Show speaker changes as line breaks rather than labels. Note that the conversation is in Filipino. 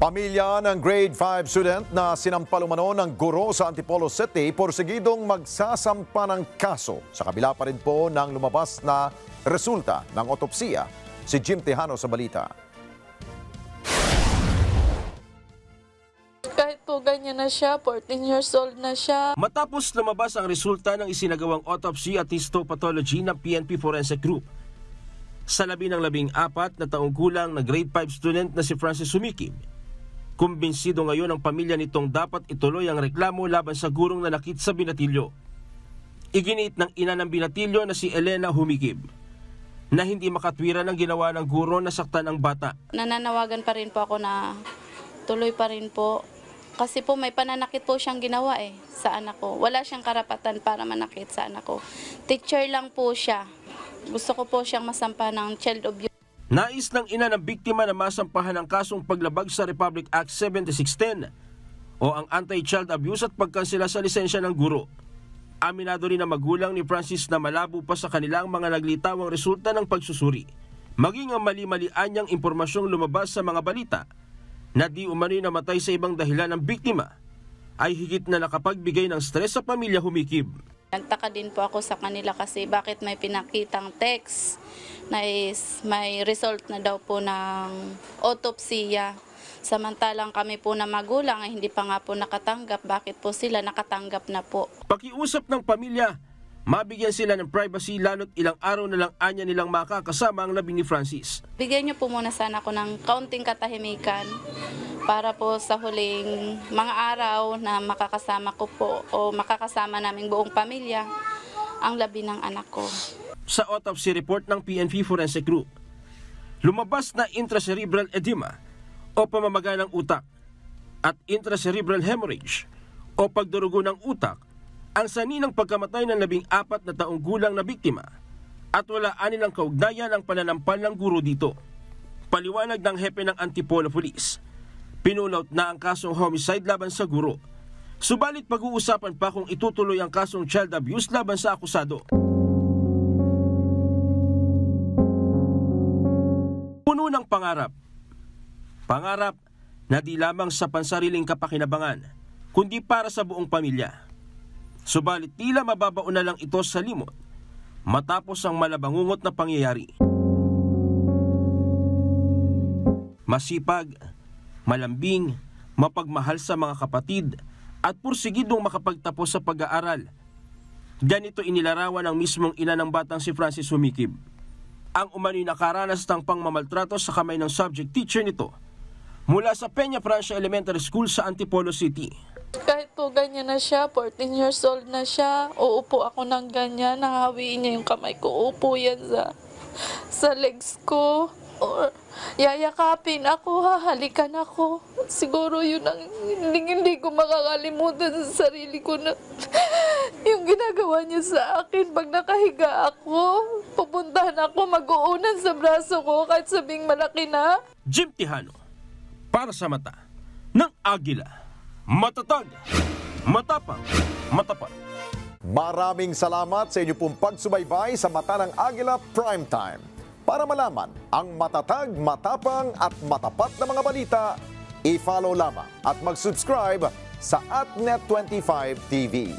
Pamilya ng grade 5 student na sinampal umano ng guro sa Antipolo City porsigidong magsasampa ng kaso sa kabila pa rin po ng lumabas na resulta ng otopsiya. Si Jim Tejano sa balita.
Kahit po ganyan na siya, 14 years old na siya.
Matapos lumabas ang resulta ng isinagawang autopsy at histopathology ng PNP Forensic Group sa labi ng 14 na taong gulang na grade 5 student na si Francis Humikim, kumbinsido ngayon ang pamilya nitong dapat ituloy ang reklamo laban sa gurong nanakit sa binatilyo. Iginiit ng ina ng binatilyo na si Elena Humikim na hindi makatwiran ang ginawa ng guro na saktan ang bata.
Nananawagan pa rin po ako na tuloy pa rin po. Kasi po may pananakit po siyang ginawa sa anak ko. Wala siyang karapatan para manakit sa anak ko. Teacher lang po siya. Gusto ko po siyang masampa ng child abuse.
Nais ng ina ng biktima na masampahan ng kasong paglabag sa Republic Act 7610 o ang Anti-Child Abuse at pagkansela sa lisensya ng guro. Aminado rin ang magulang ni Francis na malabo pa sa kanilang mga naglitawang resulta ng pagsusuri. Maging ang mali-malian niyang impormasyong lumabas sa mga balita na di umano'y namatay sa ibang dahilan ng biktima ay higit na nakapagbigay ng stress sa pamilya Humikim.
Nagtaka din po ako sa kanila kasi bakit may pinakitang text na may result na daw po ng autopsiya. Samantalang kami po na magulang ay hindi pa nga po nakatanggap. Bakit po sila nakatanggap na po?
Pakiusap ng pamilya, mabigyan sila ng privacy lalo't ilang araw na lang anya nilang makakasama ang labi ni Francis.
Bigyan niyo po muna sana ako ng kaunting katahimikan para po sa huling mga araw na makakasama ko po o makakasama naming buong pamilya ang labi ng anak ko.
Sa autopsy report ng PNP Forensic Group, lumabas na intracerebral edema o pamamaga ng utak at intracerebral hemorrhage o pagdurugo ng utak ang sanhi ng pagkamatay ng 14 na taong gulang na biktima at wala anin ang kaugnayan ang pananampal ng guro dito. Paliwanag ng hepe ng Antipolo Police, pinulaut na ang kasong homicide laban sa guro. Subalit pag-uusapan pa kung itutuloy ang kasong child abuse laban sa akusado. Puno ng pangarap. Pangarap na di lamang sa pansariling kapakinabangan, kundi para sa buong pamilya. Subalit tila mababaon na lang ito sa limot matapos ang malabangungot na pangyayari. Masipag, malambing, mapagmahal sa mga kapatid at pursigidong makapagtapos sa pag-aaral. Ganito inilarawan ng mismong ina ng batang si Francis Humikim. Ang umano'y nakaranas ng pangmamaltrato sa kamay ng subject teacher nito mula sa Peña Francia Elementary School sa Antipolo City.
Kahit po ganyan na siya, 14 years old na siya, uupo ako ng ganyan, nahawiin niya yung kamay ko, uupo yan sa legs ko. Or yayakapin ako, hahalikan ako. Siguro yun ang hindi ko makakalimutan sa sarili ko na yung ginagawa niya sa akin. Pag nakahiga ako, pupuntahan ako, mag-uunan sa braso ko kahit sabing malaki na.
Jim Tejano, para sa mata ng Agila. Matatag, matapang, matapat.
Maraming salamat sa inyo pong pagsubaybay sa Mata ng Agila Primetime. Para malaman ang matatag, matapang at matapat na mga balita, i-follow lamang at mag-subscribe sa @Net25 TV.